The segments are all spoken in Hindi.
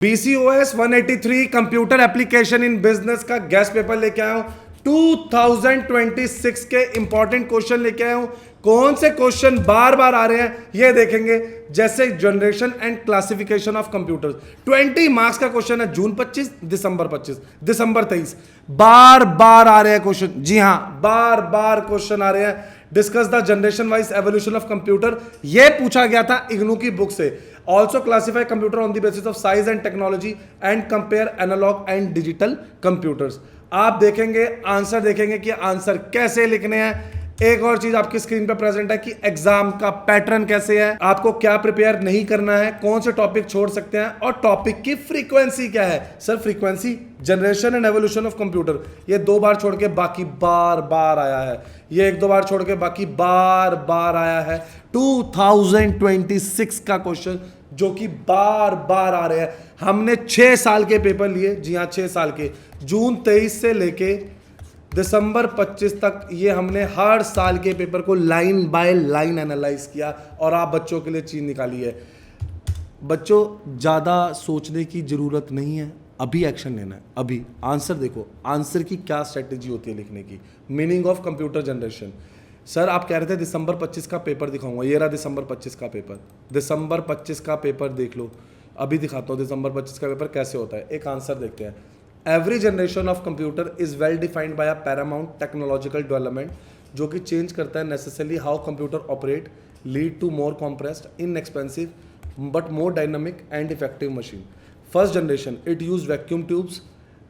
BCOS 183 computer application in business का गेस्ट पेपर लेके आया हूं। 2026 के इंपॉर्टेंट क्वेश्चन लेके आया हूं। कौन से क्वेश्चन बार बार आ रहे हैं ये देखेंगे। जैसे generation and classification of computers, 20 marks का क्वेश्चन है। जून 25, दिसंबर 25, दिसंबर 23। बार बार आ रहे हैं क्वेश्चन। जी हां, बार बार क्वेश्चन आ रहे हैं। Discuss the generation wise evolution of computer, यह पूछा गया था इग्नू की बुक से। Also classify computer on the basis of size and technology and compare analogue and digital computers. आप देखेंगे, आंसर देखेंगे कि आंसर कैसे लिखने हैं। एक और चीज आपकी स्क्रीन पे प्रेजेंट है कि एग्जाम का पैटर्न कैसे है, आपको क्या प्रिपेयर नहीं करना है, कौन से टॉपिक छोड़ सकते हैं और टॉपिक की फ्रीक्वेंसी क्या है। Sir frequency generation and evolution of computer, ये 2 बार छोड़ के बाकी बार बार आया है। ये 1-2 बार छोड़ के बाकी बार बार आया है। 2026 का क्वेश्चन जो कि बार बार आ रहे हैं। हमने 6 साल के पेपर लिए। जी हाँ, 6 साल के। जून 23 से लेके दिसंबर 25 तक ये हमने हर साल के पेपर को लाइन बाय लाइन एनालाइज किया और आप बच्चों के लिए चीज निकाली है। बच्चों ज़्यादा सोचने की ज़रूरत नहीं है, अभी एक्शन लेना है। अभी आंसर देखो, आंसर की क्या स्ट्रेटेजी होती है लिखने की। Meaning of computer generation. Sir आप कह रहे थे दिसंबर 25 का पेपर दिखाऊंगा, ये रहा दिसंबर 25 का पेपर। दिसंबर 25 का पेपर देख लो, अभी दिखाता हूँ दिसंबर 25 का पेपर कैसे होता है। एक आंसर देखते हैं। Every generation of computer is well defined by a paramount technological development, जो कि चेंज करता है necessarily how computer operate, lead to more compressed, inexpensive but more dynamic and effective machine. First generation, it used vacuum tubes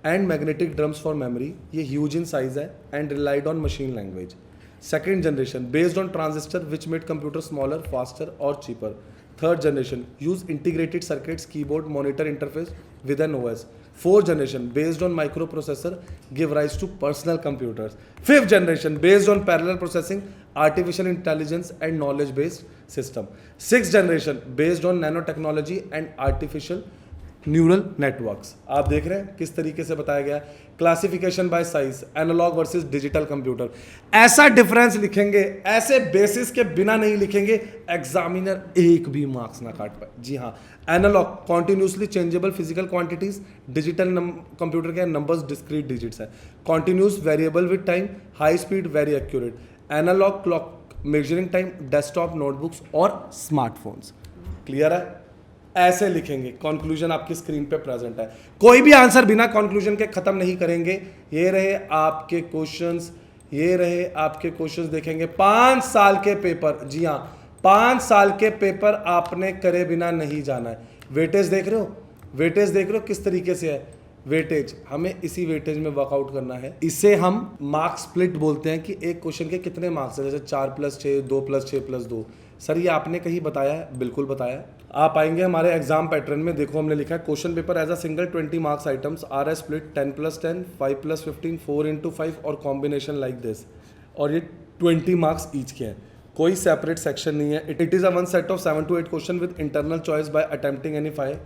and magnetic drums for memory. ये huge in size है and relied on machine language. Second generation, based on transistor which made computer smaller, faster or cheaper. Third generation, use integrated circuits, keyboard, monitor interface with an OS. Fourth generation, based on microprocessor, give rise to personal computers. Fifth generation, based on parallel processing, artificial intelligence and knowledge based system. Sixth generation, based on nanotechnology and artificial neural networks. आप देख रहे हैं किस तरीके से बताया गया। Classification by size, analogue versus digital computer. ऐसा डिफरेंस लिखेंगे, ऐसे बेसिस के बिना नहीं लिखेंगे, एग्जामिनर एक भी मार्क्स ना काट पाए। जी हाँ, analogue continuously changeable physical quantities, digital computer के नंबर्स डिस्क्रीट डिजिट्स है। Continuous variable with time, high speed, very accurate. Analogue clock measuring time, desktop, notebooks और स्मार्टफोन्स। क्लियर है? ऐसे लिखेंगे। कंक्लूजन आपकी स्क्रीन पे प्रेजेंट है। कोई भी आंसर बिना कंक्लूजन के खत्म नहीं करेंगे। ये रहे आपके क्वेश्चंस, ये रहे आपके क्वेश्चंस। देखेंगे 5 साल के पेपर। जी हाँ, 5 साल के पेपर आपने करे बिना नहीं जाना है। वेटेज देख रहे हो, वेटेज देख रहे हो किस तरीके से है। वेटेज हमें इसी वेटेज में वर्कआउट करना है। इसे हम मार्क्स स्प्लिट बोलते हैं कि एक क्वेश्चन के कितने मार्क्स है। जैसे 4+6, 2+6+2। सर ये आपने कहीं बताया है? बिल्कुल बताया है। आप आएंगे हमारे एग्जाम पैटर्न में, देखो हमने लिखा है question paper as a single 20 marks items are a split 10+10, 5+15, 4x5 और कॉम्बिनेशन लाइक दिस। और ये 20 मार्क्स ईच के हैं, कोई सेपरेट सेक्शन नहीं है। It is a one set of 7 to 8 question with internal choice by attempting any 5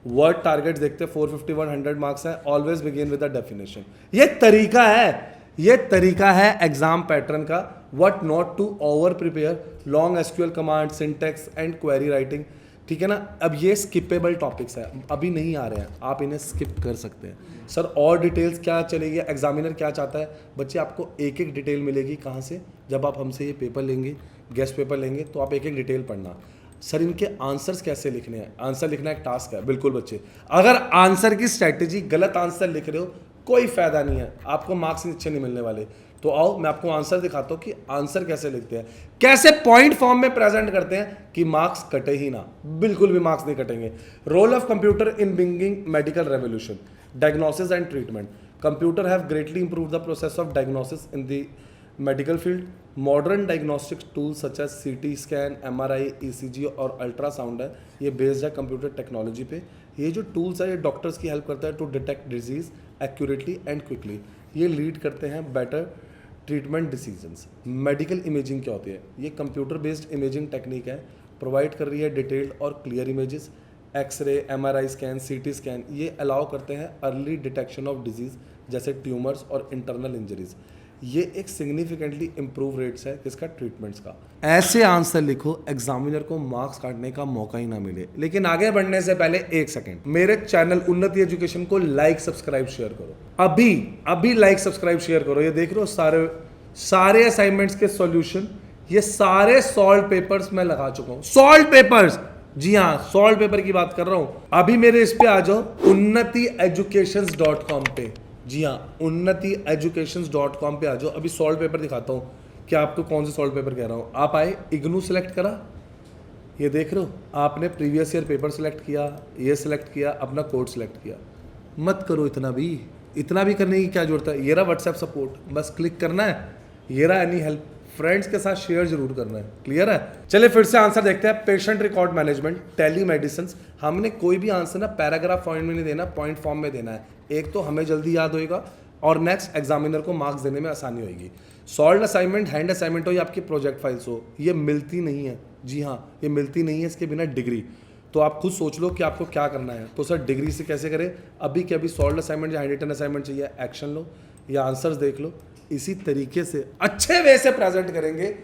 word target. देखते हैं 450 वर्ड 100 मार्क्स है। Always begin with a definition. ये तरीका है, ये तरीका है एग्जाम पैटर्न का। What not to over prepare, long SQL command, syntax and query writing. ठीक है ना। अब ये स्किपेबल टॉपिक्स है, अभी नहीं आ रहे हैं, आप इन्हें स्किप कर सकते हैं। सर और डिटेल्स क्या चलेगी, एग्जामिनर क्या चाहता है? बच्चे आपको एक एक डिटेल मिलेगी। कहाँ से? जब आप हमसे ये पेपर लेंगे, गेस्ट पेपर लेंगे, तो आप एक एक डिटेल पढ़ना। सर इनके आंसर्स कैसे लिखने हैं? आंसर लिखना एक टास्क है। बिल्कुल बच्चे, अगर आंसर की स्ट्रैटेजी गलत आंसर लिख रहे हो कोई फायदा नहीं है, आपको मार्क्स अच्छे नहीं मिलने वाले। तो आओ मैं आपको आंसर दिखाता हूं कि आंसर कैसे लिखते हैं, कैसे पॉइंट फॉर्म में प्रेजेंट करते हैं कि मार्क्स कटे ही ना। बिल्कुल भी मार्क्स नहीं कटेंगे। Role of computer in bringing medical revolution, diagnosis and treatment. Computer have greatly improved the process of diagnosis in the medical field. Modern diagnostic tools such as CT scan, MRI, ECG और अल्ट्रासाउंड है, ये बेस्ड है कंप्यूटर टेक्नोलॉजी पे। ये जो टूल्स है ये डॉक्टर्स की हेल्प करता है to detect disease accurately and quickly. ये लीड करते हैं better treatment decisions. Medical imaging क्या होती है? ये कंप्यूटर बेस्ड इमेजिंग टेक्निक है, प्रोवाइड कर रही है डिटेल्ड और clear images. X-ray, MRI scan, CT scan ये अलाउ करते हैं अर्ली डिटेक्शन ऑफ डिजीज जैसे ट्यूमर्स और इंटरनल इंजरीज। ये एक सिग्निफिकेंटली इंप्रूव रेट्स है किसका, ट्रीटमेंट्स का। ऐसे आंसर लिखो एग्जामिनर को मार्क्स काटने का मौका ही ना मिले। लेकिन आगे बढ़ने से पहले एक सेकंड, मेरे चैनल उन्नति एजुकेशन को लाइक सब्सक्राइब शेयर करो, अभी लाइक सब्सक्राइब शेयर करो। ये देख रहे हो सारे असाइनमेंट्स के सॉल्यूशन, ये सारे सॉल्व पेपर्स मैं लगा चुका हूं। सॉल्व पेपर्स, जी हाँ, सॉल्व पेपर की बात कर रहा हूं। अभी मेरे इस पे आ जाओ unnatieducations.com पे, जी हाँ, unnatieducations.com पे आ जाओ। अभी सॉल्व पेपर दिखाता हूँ कि आपको कौन से सॉल्व पेपर कह रहा हूँ। आप आए, इग्नू सेलेक्ट करा, ये देख रहे हो, आपने प्रीवियस ईयर पेपर सेलेक्ट किया, ये सेलेक्ट किया, अपना कोड सेलेक्ट किया। मत करो इतना भी करने की क्या जरूरत है। ये रहा व्हाट्सएप सपोर्ट, बस क्लिक करना है। ये रहा एनी हेल्प, फ्रेंड्स के साथ शेयर जरूर करना है। क्लियर है? चलिए फिर से आंसर देखते हैं। Patient record management, telemedicine. हमने कोई भी आंसर ना पैराग्राफ फॉर्म में नहीं देना, पॉइंट फॉर्म में देना है। एक तो हमें जल्दी याद होएगा और नेक्स्ट एग्जामिनर को मार्क्स देने में आसानी होगी। सॉल्व असाइनमेंट, हैंड असाइनमेंट हो या आपकी प्रोजेक्ट फाइल्स हो, ये मिलती नहीं है। जी हाँ, ये मिलती नहीं है इसके बिना डिग्री। तो आप खुद सोच लो कि आपको क्या करना है। तो सर डिग्री से कैसे करें? अभी के अभी सॉल्व असाइनमेंट या हैंड रिटन असाइनमेंट चाहिए, एक्शन लो या आंसर्स देख लो। इसी तरीके से अच्छे वे से प्रेजेंट करेंगे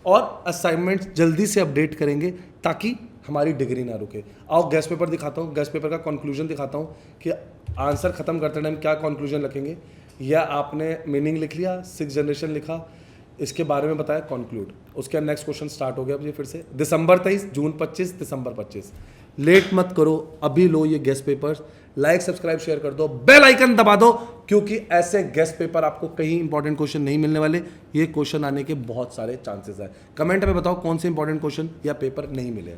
और असाइनमेंट जल्दी से अपडेट करेंगे ताकि हमारी डिग्री ना रुके। आओ गेस्ट पेपर दिखाता हूँ, गेस्ट पेपर का कंक्लूजन दिखाता हूँ कि आंसर खत्म करते टाइम क्या कंक्लूजन रखेंगे। या आपने मीनिंग लिख लिया, 6th जनरेशन लिखा, इसके बारे में बताया, कंक्लूड। उसके नेक्स्ट क्वेश्चन स्टार्ट हो गया अब ये फिर से। दिसंबर 23, जून 25, दिसंबर 25। लेट मत करो, अभी लो ये guest papers. Like subscribe share कर दो, बेल आइकन दबा दो, क्योंकि ऐसे गेस्ट पेपर आपको कहीं इंपॉर्टेंट क्वेश्चन नहीं मिलने वाले। ये क्वेश्चन आने के बहुत सारे चांसेस है। कमेंट में बताओ कौन से इंपॉर्टेंट क्वेश्चन या पेपर नहीं मिले।